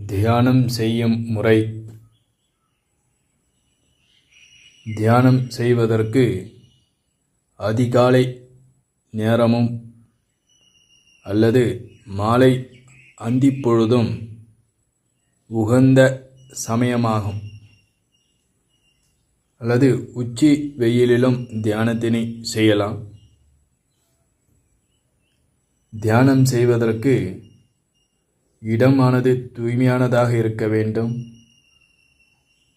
தியானம் செய்யும் முறை. தியானம் செய்வதற்கு அதிகாலை நேரமும் அல்லது மாலை அந்திப்பொழுதும் உகந்த சமயமாகும். அல்லது உச்சி வெயிலிலும் தியானத்தினை செய்யலாம். தியானம் செய்வதற்கு இடமானது தூய்மையானதாக இருக்க வேண்டும்.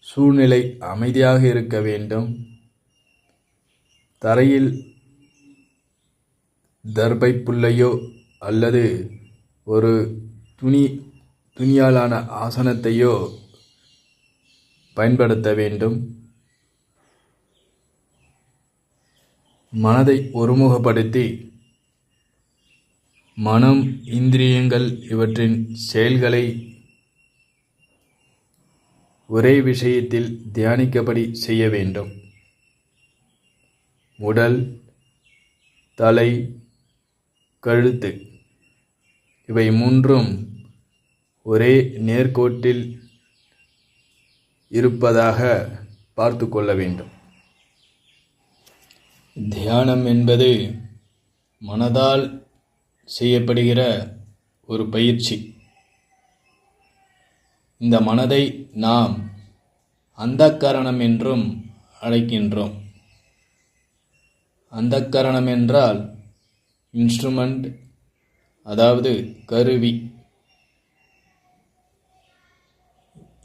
சூழ்நிலை அமைதியாக இருக்க வேண்டும். தரையில் தர்பை புல்லையோ அல்லது ஒரு துணியாலான ஆசனத்தையோ பயன்படுத்த வேண்டும். மனதை ஒருமுகப்படுத்தி மனம், இந்திரியங்கள் இவற்றின் செயல்களை ஒரே விஷயத்தில் தியானிக்கபடி செய்ய வேண்டும். உடல், தலை, கழுத்து இவை மூன்றும் ஒரே நேர்கோட்டில் இருப்பதாக பார்த்து கொள்ள வேண்டும். தியானம் என்பது மனதால் செய்யப்படுகிற ஒரு பயிற்சி. இந்த மனதை நாம் அந்தக்கரணம் என்றும் அழைக்கின்றோம். அந்தக்கரணம் என்றால் இன்ஸ்ட்ருமெண்ட், அதாவது கருவி.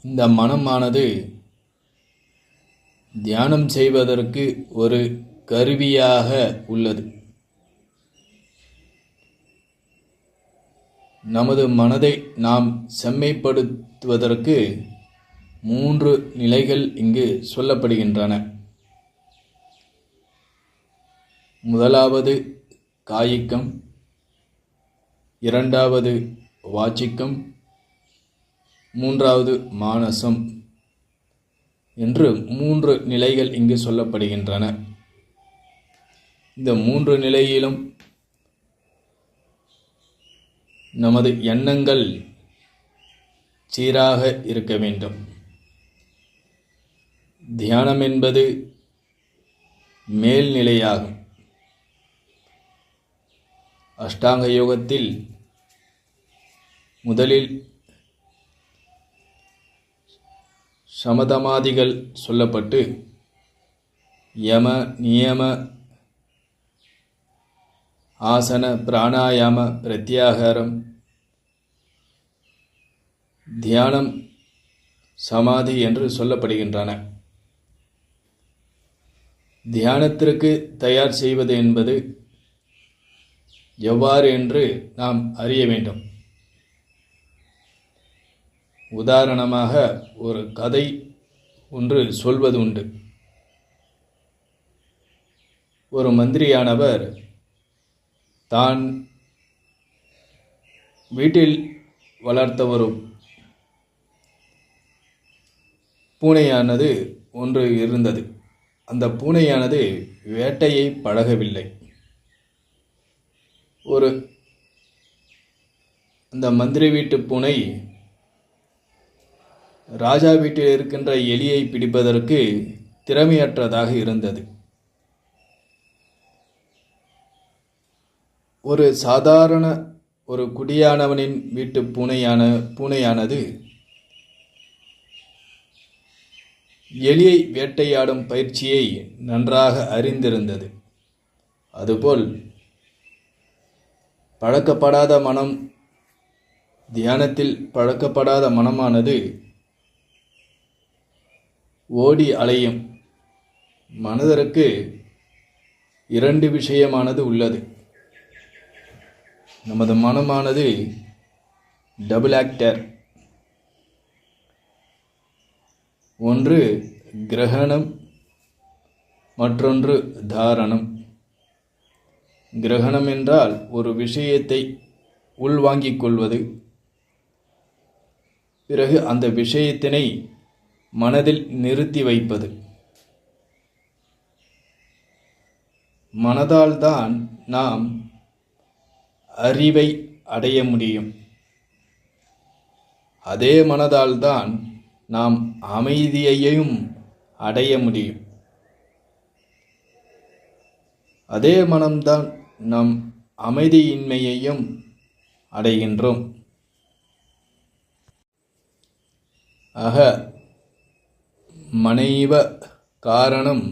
இந்த மனமானது தியானம் செய்வதற்கு ஒரு கருவியாக உள்ளது. நமது மனதை நாம் செம்மைப்படுத்துவதற்கு 3 நிலைகள் இங்கு சொல்லப்படுகின்றன. முதலாவது காயிக்கம், இரண்டாவது வாச்சிக்கம், மூன்றாவது மானசம் என்று 3 நிலைகள் இங்கு சொல்லப்படுகின்றன. இந்த 3 நிலையிலும் நமது எண்ணங்கள் சீராக இருக்க வேண்டும். தியானம் என்பது மேல்நிலையாகும். அஷ்டாங்க யோகத்தில் முதலில் சமதமாதிகள் சொல்லப்பட்டு யம, நியம, ஆசன, பிராணாயாம, பிரத்யாகாரம், தியானம், சமாதி என்று சொல்லப்படுகின்றன. தியானத்திற்கு தயார் செய்வது என்பது எவ்வாறு என்று நாம் அறிய வேண்டும். உதாரணமாக ஒரு கதை ஒன்று சொல்வது உண்டு. ஒரு மந்திரியானவர் தான் வீட்டில் வளர்த்த ஒரு பூனையானது ஒன்று இருந்தது. அந்த பூனையானது வேட்டையை பழகவில்லை. அந்த மந்திரி வீட்டு பூனை ராஜா வீட்டில் இருக்கின்ற எலியை பிடிப்பதற்கு திறமையற்றதாக இருந்தது. ஒரு சாதாரண ஒரு குடியானவனின் வீட்டு பூனையானது எலியை வேட்டையாடும் பயிற்சியை நன்றாக அறிந்திருந்தது. அதுபோல் பழக்கப்படாத மனம், தியானத்தில் பழக்கப்படாத மனமானது ஓடி அலையும். மனதிற்கு 2 விஷயமானது உள்ளது. நமது மனமானது டபுள் ஆக்டர். ஒன்று கிரகணம், மற்றொன்று தாரணம். கிரகணம் என்றால் ஒரு விஷயத்தை உள்வாங்கிக் கொள்வது. பிறகு அந்த விஷயத்தினை மனதில் நிறுத்தி வைப்பது. மனதால் தான் நாம் அறிவை அடைய முடியும். அதே மனதால்தான் நாம் அமைதியையும் அடைய முடியும். அதே மனம்தான் நம் அமைதியின்மையையும் அடைகின்றோம். ஆக மனைவ காரணம்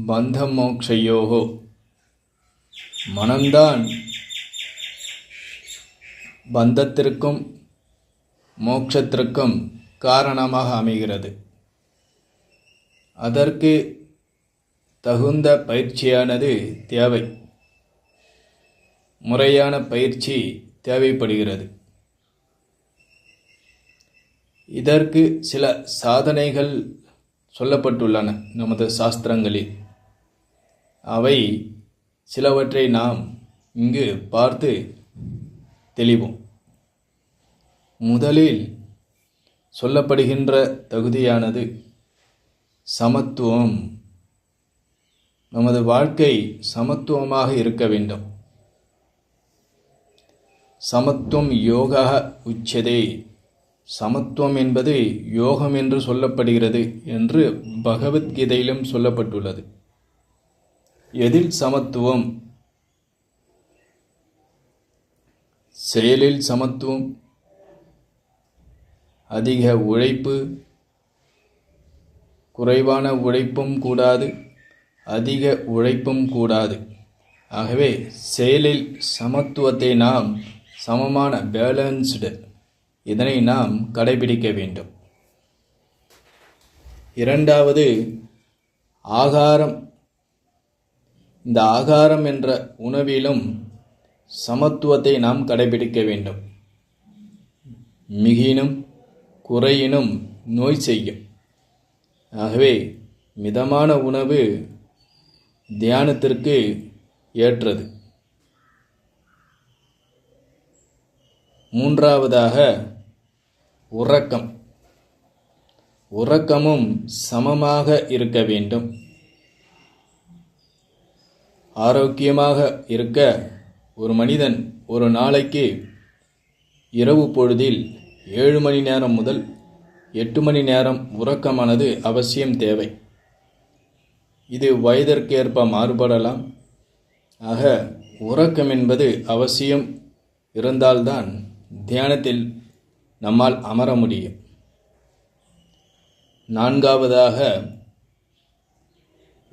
பந்த மோக்ஷயோகோ, மனம்தான் பந்தத்திற்கும் மோட்சத்திற்கும் காரணமாக அமைகிறது. அதற்கு தகுந்த பயிற்சியானது தேவை, முறையான பயிற்சி தேவைப்படுகிறது. இதற்கு சில சாதனைகள் சொல்லப்பட்டுள்ளன நமது சாஸ்திரங்களில். அவை சிலவற்றை நாம் இங்கு பார்த்து தெளிவோம். முதலில் சொல்லப்படுகின்ற தகுதியானது சமத்துவம். நமது வாழ்க்கை சமத்துவமாக இருக்க வேண்டும். சமத்துவம் யோகா உச்சதே, சமத்துவம் என்பது யோகம் என்று சொல்லப்படுகிறது என்று பகவத்கீதையிலும் சொல்லப்பட்டுள்ளது. எதில் சமத்துவம்? செயலில் சமத்துவம். அதிக உழைப்பு, குறைவான உழைப்பும் கூடாது, அதிக உழைப்பும் கூடாது. ஆகவே செயலில் சமத்துவத்தை நாம் சமமான பேலன்ஸ்டு, இதனை நாம் கடைபிடிக்க வேண்டும். இரண்டாவது ஆகாரம். இந்த ஆகாரம் என்ற உணவிலும் சமத்துவத்தை நாம் கடைபிடிக்க வேண்டும். மிகினும் குறையினும் நோய் செய்யும். ஆகவே மிதமான உணவு தியானத்திற்கு ஏற்றது. மூன்றாவதாக உறக்கம். உறக்கமும் சமமாக இருக்க வேண்டும். ஆரோக்கியமாக இருக்க ஒரு மனிதன் ஒரு நாளைக்கு இரவு பொழுதில் 7 மணி நேரம் முதல் 8 மணி நேரம் உறக்கமானது அவசியம் தேவை. இது வயதிற்கேற்ப மாறுபடலாம். ஆக உறக்கம் என்பது அவசியம் இருந்தால்தான் தியானத்தில் நம்மால் அமர முடியும். நான்காவதாக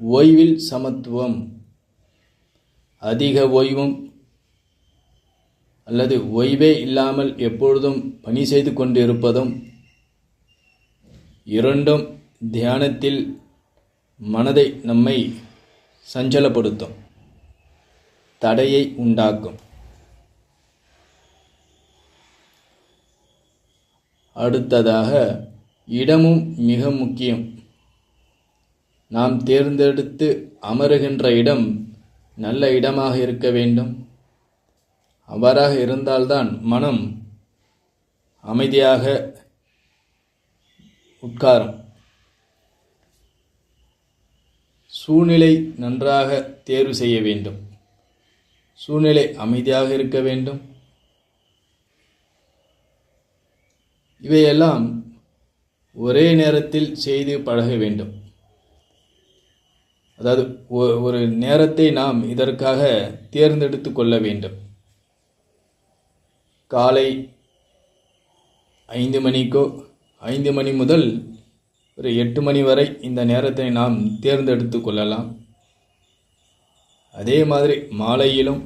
ஓய்வில் சமத்துவம். அதிக ஓய்வும் அல்லது ஓய்வே இல்லாமல் எப்பொழுதும் பணி செய்து கொண்டிருப்பதும், இரண்டும் தியானத்தில் மனதை நம்மை சஞ்சலப்படுத்தும், தடையை உண்டாக்கும். அடுத்ததாக இடமும் மிக முக்கியம். நாம் தேர்ந்தெடுத்து அமருகின்ற இடம் நல்ல இடமாக இருக்க வேண்டும். அவ்வாறாக இருந்தால்தான் மனம் அமைதியாக உட்காரும். சூழ்நிலை நன்றாக தேர்வு செய்ய வேண்டும். சூழ்நிலை அமைதியாக இருக்க வேண்டும். இவையெல்லாம் ஒரே நேரத்தில் செய்து பழக வேண்டும். அதாவது ஒரு நேரத்தை நாம் இதற்காக தேர்ந்தெடுத்து கொள்ள வேண்டும். காலை 5 மணிக்கோ 5 மணி முதல் ஒரு 8 மணி வரை இந்த நேரத்தை நாம் தேர்ந்தெடுத்து கொள்ளலாம். அதே மாதிரி மாலையிலும்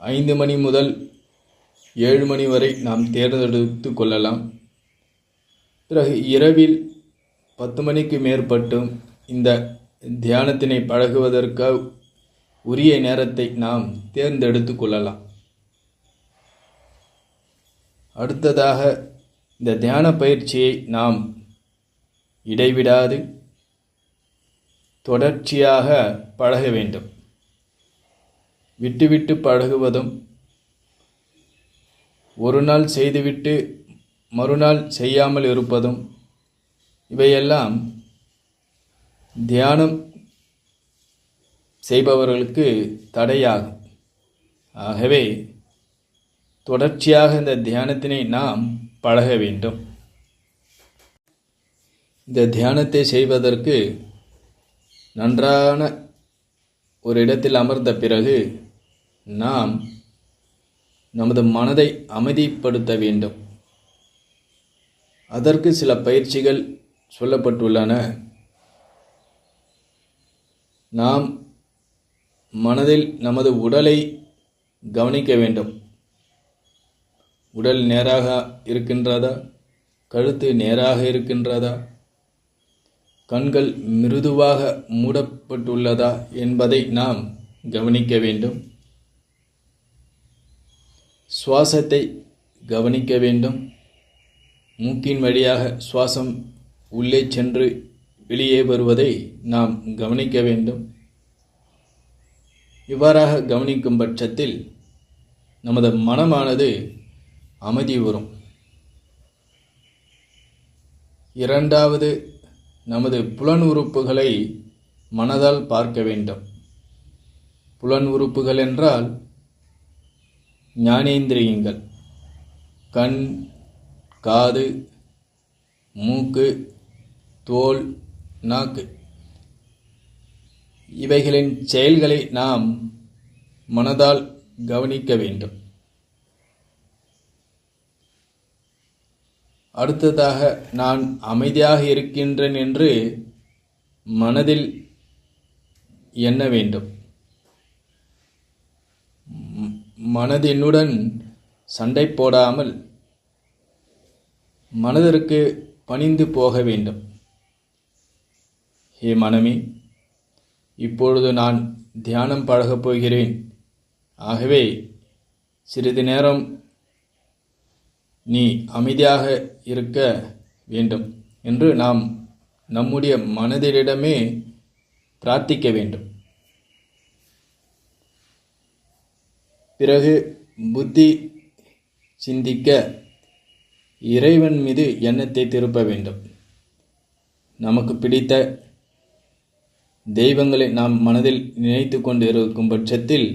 5 மணி முதல் 7 மணி வரை நாம் தேர்ந்தெடுத்து கொள்ளலாம். பிறகு இரவில் 10 மணிக்கு மேற்பட்டும் இந்த தியானத்தினை பழகுவதற்கு உரிய நேரத்தை நாம் தேர்ந்தெடுத்து கொள்ளலாம். அடுத்ததாக இந்த தியான பயிற்சியை நாம் இடைவிடாது தொடர்ச்சியாக பழக வேண்டும். விட்டு பழகுவதும், ஒரு நாள் செய்துவிட்டு மறுநாள் செய்யாமல் இருப்பதும், இவையெல்லாம் தியானம் செய்பவர்களுக்கு தடையாகும். ஆகவே தொடர்ச்சியாக இந்த தியானத்தினை நாம் பழக வேண்டும். இந்த தியானத்தை செய்வதற்கு நன்றான ஒரு இடத்தில் அமர்ந்த பிறகு நாம் நமது மனதை அமைதிப்படுத்த வேண்டும். அதற்கு சில பயிற்சிகள் சொல்லப்பட்டுள்ளன. நாம் மனதில் நமது உடலை கவனிக்க வேண்டும். உடல் நேராக இருக்கின்றதா? கழுத்து நேராக இருக்கின்றதா? கண்கள் மிருதுவாக மூடப்பட்டுள்ளதா என்பதை நாம் கவனிக்க வேண்டும். சுவாசத்தை கவனிக்க வேண்டும். மூக்கின் வழியாக சுவாசம் உள்ளே சென்று வெளியே வருவதை நாம் கவனிக்க வேண்டும். இவ்வாறாக கவனிக்கும் பட்சத்தில் நமது மனமானது அமைதி வரும். இரண்டாவது, நமது புலன் உறுப்புகளை மனதால் பார்க்க வேண்டும். புலன் உறுப்புகள் என்றால் ஞானேந்திரியங்கள், கண், காது, மூக்கு, தோல், நாக்கு. இவைகளின் செயல்களை நாம் மனதால் கவனிக்க வேண்டும். அடுத்ததாக, நான் அமைதியாக இருக்கின்றேன் என்று மனதில் எண்ண வேண்டும். மனதினுடன் சண்டை போடாமல் மனதிற்கு பணிந்து போக வேண்டும். ஹே மனமே, இப்பொழுது நான் தியானம் பழகப் போகிறேன். ஆகவே சிறிது நேரம் நீ அமைதியாக இருக்க வேண்டும் என்று நாம் நம்முடைய மனதிலிடமே பிரார்த்திக்க வேண்டும். பிறகு புத்தி சிந்திக்க இறைவன் மீது எண்ணத்தை திருப்ப வேண்டும். நமக்கு பிடித்த தெய்வங்களை நாம் மனதில் நினைத்து கொண்டு இருக்கும் பட்சத்தில்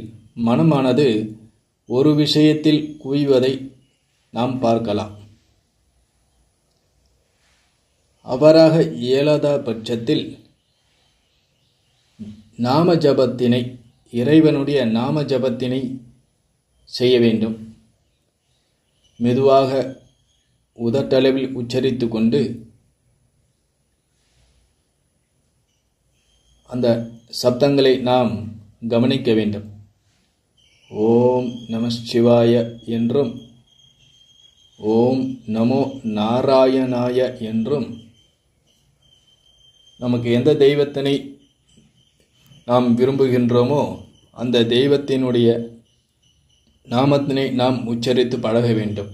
மனமானது ஒரு விஷயத்தில் குவிவதை நாம் பார்க்கலாம். அவ்வாறாக இயலாத பட்சத்தில் நாம ஜபத்தினை, இறைவனுடைய நாம ஜபத்தினை செய்ய வேண்டும். மெதுவாக உதட்டளவில் உச்சரித்து கொண்டு அந்த சப்தங்களை நாம் கவனிக்க வேண்டும். ஓம் நம சிவாய என்றும் ஓம் நமோ நாராயணாய என்றும் நமக்கு எந்த தெய்வத்தினை நாம் விரும்புகின்றோமோ அந்த தெய்வத்தினுடைய நாமத்தினை நாம் உச்சரித்து பழக வேண்டும்.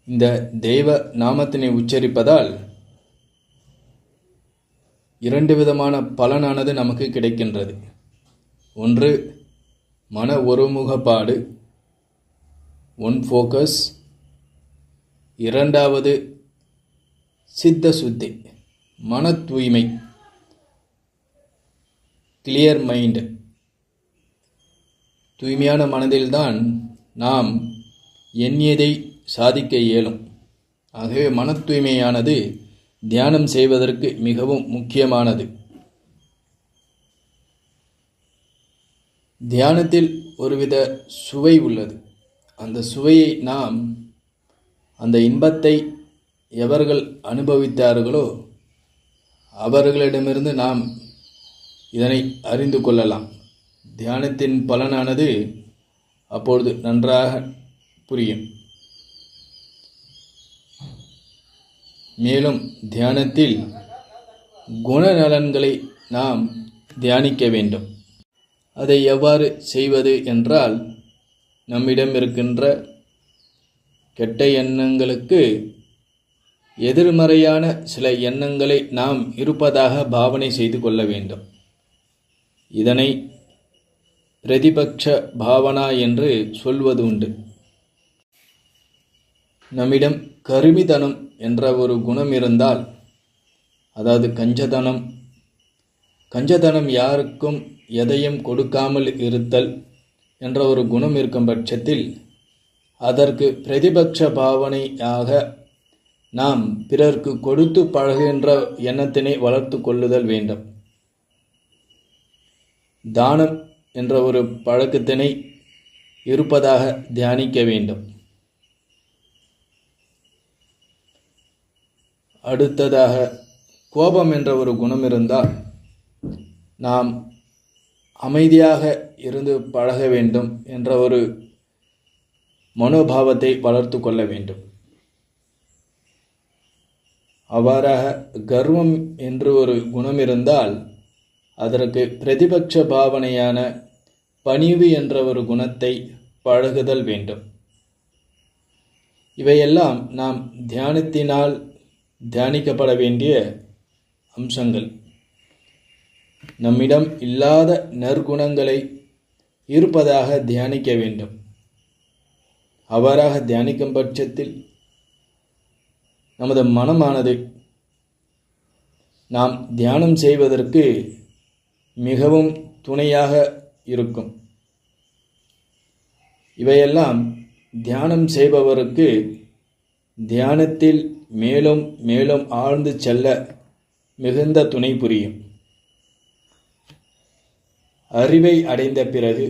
இந்த தெய்வ நாமத்தினை உச்சரிப்பதால் இரண்டு விதமான பலனானது நமக்கு கிடைக்கின்றது. ஒன்று, மன ஒருமுகப்பாடு, ஒன் ஃபோக்கஸ். இரண்டாவது, சித்த சுத்தி, மன தூய்மை, கிளியர் மைண்ட். தூய்மையான மனதில்தான் நாம் எண்ணியதை சாதிக்க இயலும். ஆகவே மன தூய்மையானது தியானம் செய்வதற்கு மிகவும் முக்கியமானது. தியானத்தில் ஒருவித சுவை உள்ளது. அந்த சுவையை நாம், அந்த இன்பத்தை எவர்கள் அனுபவித்தார்களோ அவர்களிடமிருந்து நாம் இதனை அறிந்து கொள்ளலாம். தியானத்தின் பலனானது அப்பொழுது நன்றாக புரியும். மேலும் தியானத்தில் குணநலன்களை நாம் தியானிக்க வேண்டும். அதை எவ்வாறு செய்வது என்றால், நம்மிடம் இருக்கின்ற கெட்ட எண்ணங்களுக்கு எதிர்மறையான சில எண்ணங்களை நாம் இருப்பதாக பாவனை செய்து கொள்ள வேண்டும். இதனை பிரதிபக்ஷ பாவனா என்று சொல்வது உண்டு. நம்மிடம் கருமித்தனம் என்ற ஒரு குணம் இருந்தால், அதாவது கஞ்சத்தனம் யாருக்கும் எதையும் கொடுக்காமல் இருத்தல் என்ற ஒரு குணம் இருக்கும் பட்சத்தில் அதற்கு பிரதிபட்ச பாவனையாக நாம் பிறர்க்கு கொடுத்து பழகுகின்ற எண்ணத்தினை வளர்த்து கொள்ளுதல் வேண்டும். தானம் என்ற ஒரு பழக்கத்தினை இருப்பதாக தியானிக்க வேண்டும். அடுத்ததாக கோபம் என்ற ஒரு குணம் இருந்தால் நாம் அமைதியாக இருந்து பழக வேண்டும் என்ற ஒரு மனோபாவத்தை வளர்த்து கொள்ள வேண்டும். அவ்வாறாக கர்வம் என்று ஒரு குணம் இருந்தால் அதற்கு பிரதிபட்ச பாவனையான பணிவு என்ற ஒரு குணத்தை பழகுதல் வேண்டும். இவையெல்லாம் நாம் தியானத்தினால் தியானிக்கப்பட வேண்டிய அம்சங்கள். நம்மிடம் இல்லாத நற்குணங்களை இருப்பதாக தியானிக்க வேண்டும். அவ்வாறாக தியானிக்கும் பட்சத்தில் நமது மனமானது நாம் தியானம் செய்வதற்கு மிகவும் துணையாக இருக்கும். இவையெல்லாம் தியானம் செய்பவருக்கு தியானத்தில் மேலும் மேலும் ஆழ்ந்து செல்ல மிகுந்த துணை புரியும். அறிவை அடைந்த பிறகு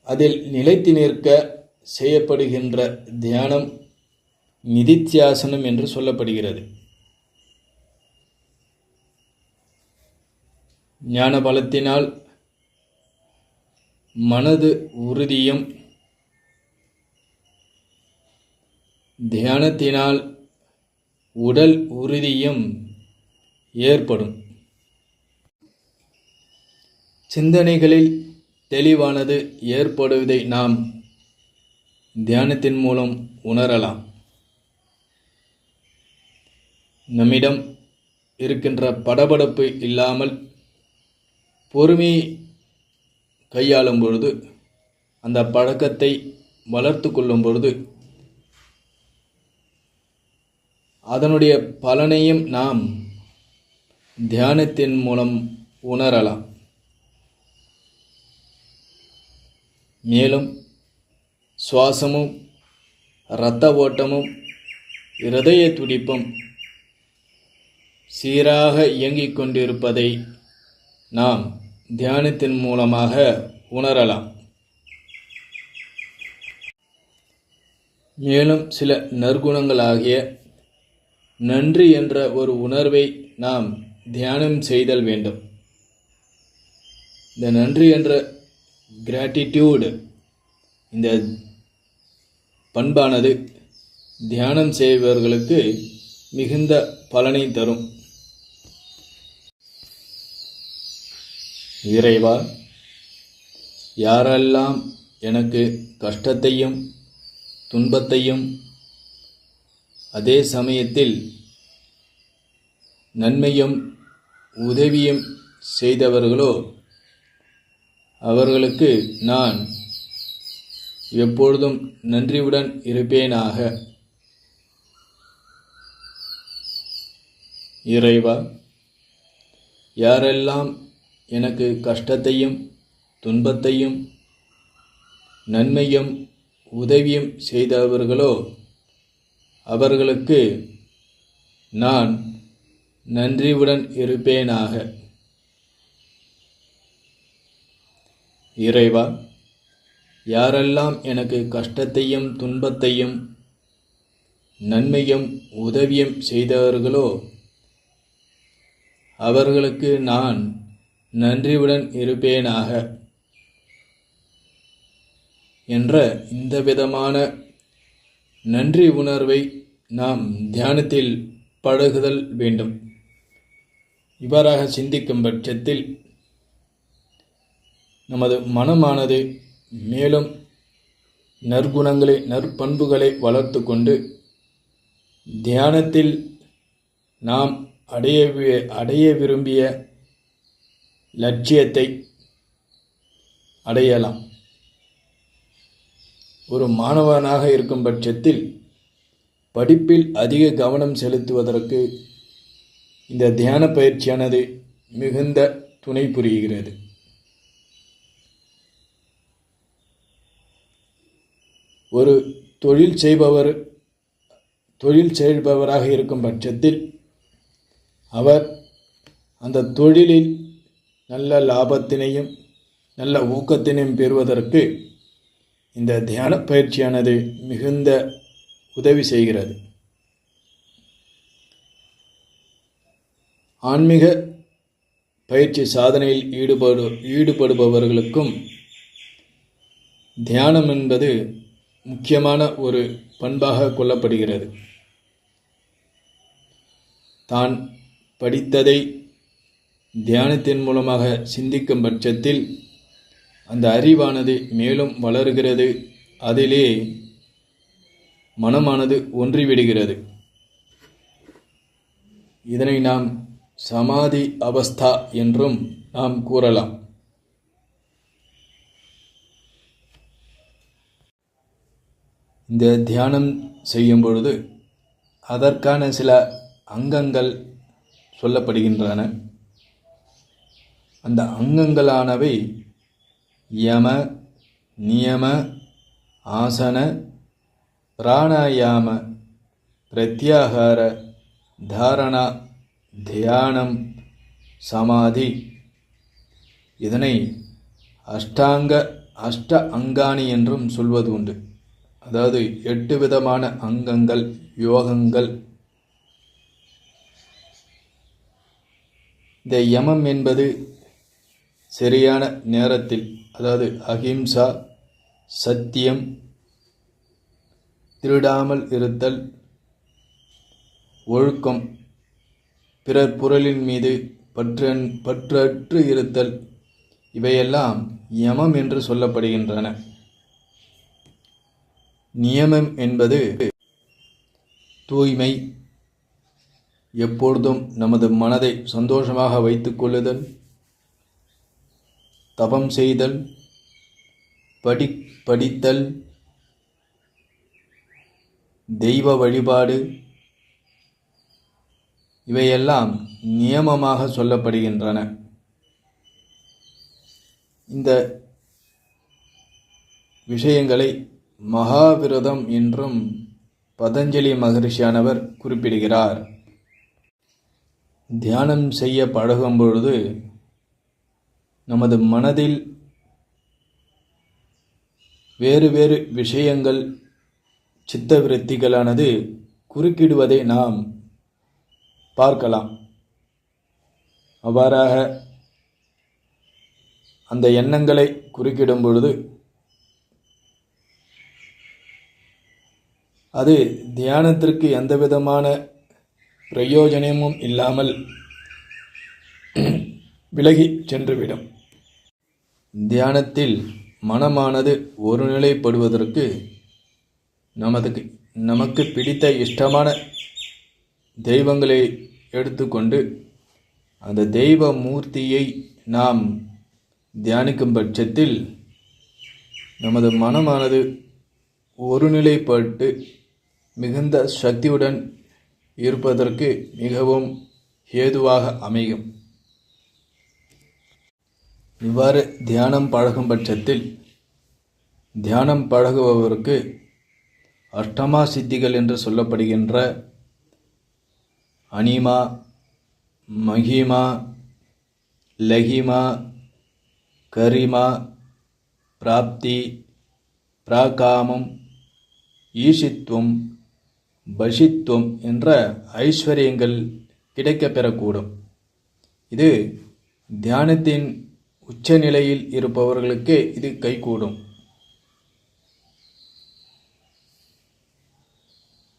அதில் நிலைத்து நிற்க செய்யப்படுகின்ற தியானம் நிதித்தியாசனம் என்று சொல்லப்படுகிறது. ஞான பலத்தினால் மனது உறுதியும் தியானத்தினால் உடல் உறுதியும் ஏற்படும். சிந்தனைகளில் தெளிவானது ஏற்படுவதை நாம் தியானத்தின் மூலம் உணரலாம். நம்மிடம் இருக்கின்ற படபடப்பு இல்லாமல் பொறுமையை கையாளும் பொழுது, அந்த பழக்கத்தை வளர்த்து கொள்ளும் பொழுது அதனுடைய பலனையும் நாம் தியானத்தின் மூலம் உணரலாம். மேலும் சுவாசமும் இரத்த ஓட்டமும் இருதய துடிப்பும் சீராக இயங்கிக் கொண்டிருப்பதை நாம் தியானத்தின் மூலமாக உணரலாம். மேலும் சில நற்குணங்களாகிய நன்றி என்ற ஒரு உணர்வை நாம் தியானம் செய்தல் வேண்டும். இந்த நன்றி என்ற கிராட்டிடியூடு, இந்த பண்பானது தியானம் செய்பவர்களுக்கு மிகுந்த பலனை தரும். இறைவா, யாரெல்லாம் எனக்கு கஷ்டத்தையும் துன்பத்தையும் அதே சமயத்தில் நன்மையும் உதவியும் செய்தவர்களோ அவர்களுக்கு நான் எப்பொழுதும் நன்றியுடன் இருப்பேனாக. இறைவா, யாரெல்லாம் எனக்கு கஷ்டத்தையும் துன்பத்தையும் நன்மையும் உதவியும் செய்தவர்களோ அவர்களுக்கு நான் நன்றியுடன் இருப்பேனாக. இறைவா, யாரெல்லாம் எனக்கு கஷ்டத்தையும் துன்பத்தையும் நன்மையும் உதவியும் செய்தவர்களோ அவர்களுக்கு நான் நன்றியுடன் இருப்பேனாக என்ற இந்த விதமான நன்றி உணர்வை நாம் தியானத்தில் பழகுதல் வேண்டும். இவ்வாறாக சிந்திக்கும் பட்சத்தில் நமது மனமானது மேலும் நற்குணங்களை நற்பண்புகளை வளர்த்து கொண்டு தியானத்தில் நாம் அடைய விரும்பிய லட்சியத்தை அடையலாம். ஒரு மாணவனாக இருக்கும் பட்சத்தில் படிப்பில் அதிக கவனம் செலுத்துவதற்கு இந்த தியான பயிற்சியானது மிகுந்த துணை புரிகிறது. ஒரு தொழில் செய்பவராக இருக்கும் பட்சத்தில் அவர் அந்த தொழிலில் நல்ல லாபத்தினையும் நல்ல ஊக்கத்தினையும் பெறுவதற்கு இந்த தியான பயிற்சியானது மிகுந்த உதவி செய்கிறது. ஆன்மீக பயிற்சி சாதனையில் ஈடுபடுபவர்களுக்கும் தியானம் என்பது முக்கியமான ஒரு பண்பாக கொள்ளப்படுகிறது. தான் படித்ததை தியானத்தின் மூலமாக சிந்திக்கும் பட்சத்தில் அந்த அறிவானது மேலும் வளர்கிறது. அதிலே மனமானது ஒன்றிவிடுகிறது. இதனை நாம் சமாதி அவஸ்தா என்றும் நாம் கூறலாம். இந்த தியானம் செய்யும் பொழுது அதற்கான சில அங்கங்கள் சொல்லப்படுகின்றன. அந்த அங்கங்களானவை யம, நியம, ஆசன, பிராணாயாம, பிரத்யாகார, தாரணா, தியானம், சமாதி. இதனை அஷ்ட அங்காணி என்றும் சொல்வது உண்டு. அதாவது 8 விதமான அங்கங்கள், யோகங்கள். இந்த யமம் என்பது சரியான நேரத்தில், அதாவது அஹிம்சா, சத்தியம், திருடாமல் இருத்தல், ஒழுக்கம், பிறர் பொருளின் மீது பற்றற்று இருத்தல், இவையெல்லாம் யமம் என்று சொல்லப்படுகின்றன. நியமம் என்பது தூய்மை, எப்பொழுதும் நமது மனதை சந்தோஷமாக வைத்துக் கொள்ளுதல், தபம் செய்தல், படித்தல், தெய்வ வழிபாடு, இவையெல்லாம் நியமமாக சொல்லப்படுகின்றன. இந்த விஷயங்களை மகாவிரதம் என்றும் பதஞ்சலி மகரிஷியானவர் குறிப்பிடுகிறார். தியானம் செய்ய பழகும் பொழுது நமது மனதில் வேறு வேறு விஷயங்கள், சித்தவிருத்திகளானது குறுக்கிடுவதை நாம் பார்க்கலாம். அவ்வாறாக அந்த எண்ணங்களை குறுக்கிடும் பொழுது அது தியானத்திற்கு எந்தவிதமான பிரயோஜனமும் இல்லாமல் விலகி சென்றுவிடும். தியானத்தில் மனமானது ஒருநிலைப்படுவதற்கு நமக்கு பிடித்த இஷ்டமான தெய்வங்களை எடுத்துக்கொண்டு அந்த தெய்வ மூர்த்தியை நாம் தியானிக்கும் பட்சத்தில் நமது மனமானது ஒருநிலைப்பட்டு மிகுந்த சக்தியுடன் இருப்பதற்கு மிகவும் ஏதுவாக அமையும். இவ்வாறு தியானம் பழகும் பட்சத்தில் தியானம் பழகுபவருக்கு அஷ்டமா சித்திகள் என்று சொல்லப்படுகின்ற அனிமா, மகிமா, லகிமா, கரிமா, பிராப்தி, பிராகாமம், ஈஷித்துவம், பஷித்துவம் என்ற ஐஸ்வர்யங்கள் கிடைக்கப் பெறக்கூடும். இது தியானத்தின் உச்சநிலையில் இருப்பவர்களுக்கே இது கைகூடும்.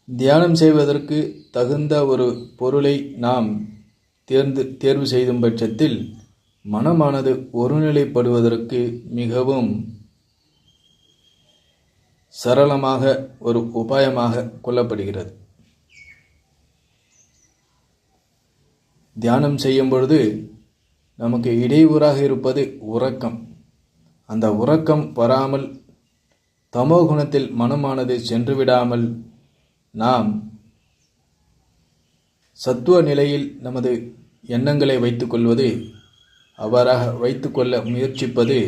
தியானம் செய்வதற்கு தகுந்த ஒரு பொருளை நாம் தேர்வு செய்யும் பட்சத்தில் மனமானது ஒருநிலைப்படுவதற்கு மிகவும் சரளமாக ஒரு உபாயமாக கொள்ளப்படுகிறது. தியானம் செய்யும் பொழுது நமக்கு இடையூறாக இருப்பது உறக்கம். அந்த உறக்கம் வராமல் தமோகுணத்தில் மனமானது சென்றுவிடாமல் நாம் சத்துவ நிலையில் நமது எண்ணங்களை வைத்துக்கொள்வது, அவ்வாறாக வைத்துக்கொள்ள முயற்சிப்பது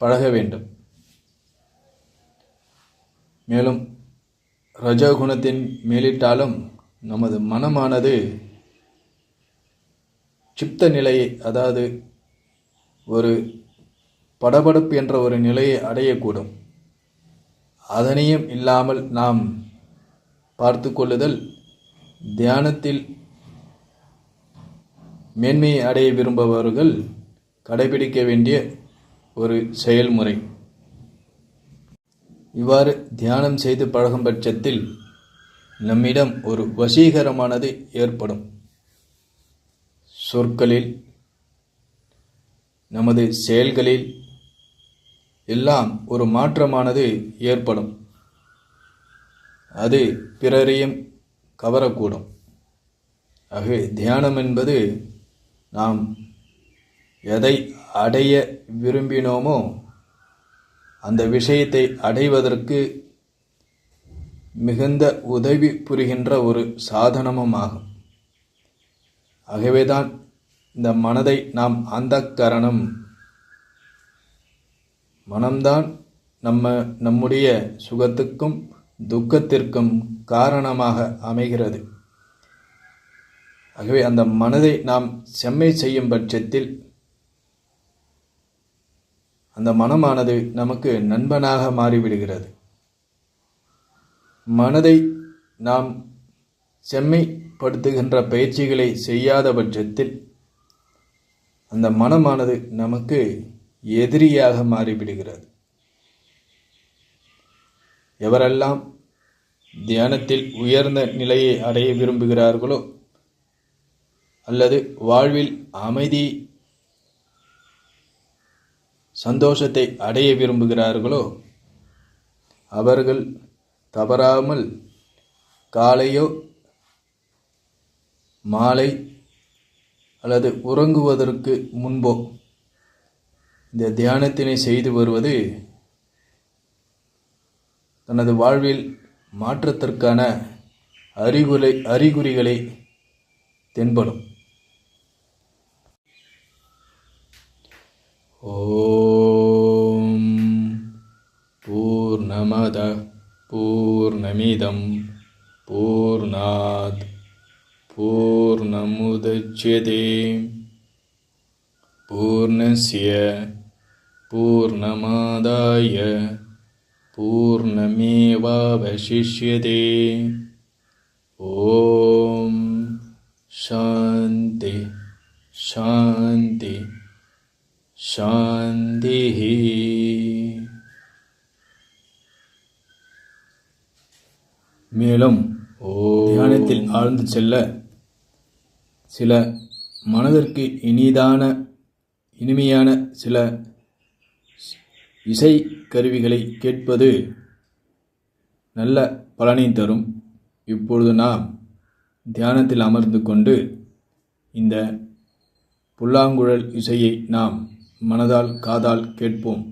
பழக வேண்டும். மேலும் ரஜோகுணத்தின் மேலிட்டாலும் நமது மனமானது சிப்த நிலையை, அதாவது ஒரு படபடப்பு என்ற ஒரு நிலையை அடையக்கூடும். அதனையும் இல்லாமல் நாம் பார்த்து கொள்ளுதல் தியானத்தில் மேன்மையை அடைய விரும்புபவர்கள் கடைபிடிக்க வேண்டிய ஒரு செயல்முறை. இவ்வாறு தியானம் செய்து பழகும் பட்சத்தில் நம்மிடம் ஒரு வசீகரமானது ஏற்படும். சொற்களில், நமது செயல்களில் எல்லாம் ஒரு மாற்றமானது ஏற்படும். அது பிறரையும் கவரக்கூடும். ஆகவே தியானம் என்பது நாம் எதை அடைய விரும்பினோமோ அந்த விஷயத்தை அடைவதற்கு மிகுந்த உதவி புரிகின்ற ஒரு சாதனமும் ஆகும். ஆகவேதான் இந்த மனதை நாம் அந்தக்கரணம், மனம்தான் நம்முடைய சுகத்துக்கும் துக்கத்திற்கும் காரணமாக அமைகிறது. ஆகவே அந்த மனதை நாம் செம்மை செய்யும் பட்சத்தில் அந்த மனமானது நமக்கு நண்பனாக மாறிவிடுகிறது. மனதை நாம் செம்மைப்படுத்துகின்ற பயிற்சிகளை செய்யாத பட்சத்தில் அந்த மனமானது நமக்கு எதிரியாக மாறிவிடுகிறது. எவரெல்லாம் தியானத்தில் உயர்ந்த நிலையை அடைய விரும்புகிறார்களோ அல்லது வாழ்வில் அமைதி, சந்தோஷத்தை அடைய விரும்புகிறார்களோ அவர்கள் தவறாமல் காலையோ மாலை அல்லது உறங்குவதற்கு முன்போ இந்த தியானத்தினை செய்து வருவது தனது வாழ்வில் மாற்றத்திற்கான அறிகுறிகளை தென்படும். ஓம் பூர்ணமத பூர்ணமிதம் பூர்ணாத் பூர்ணமுதச்யதே பூர்ணஸ்ய பூர்ணமாதாய பூர்ணமேவாவசிஷ்யதே. ஓம் சாந்தி சாந்தி சாந்தி. மேலும் தியானத்தில் ஆழ்ந்து செல்ல சில மனதிற்கு இனிமையான சில இசை கருவிகளை கேட்பது நல்ல பலனை தரும். இப்பொழுது நாம் தியானத்தில் அமர்ந்து கொண்டு இந்த புல்லாங்குழல் இசையை நாம் மனதால் காதால் கேட்போம்.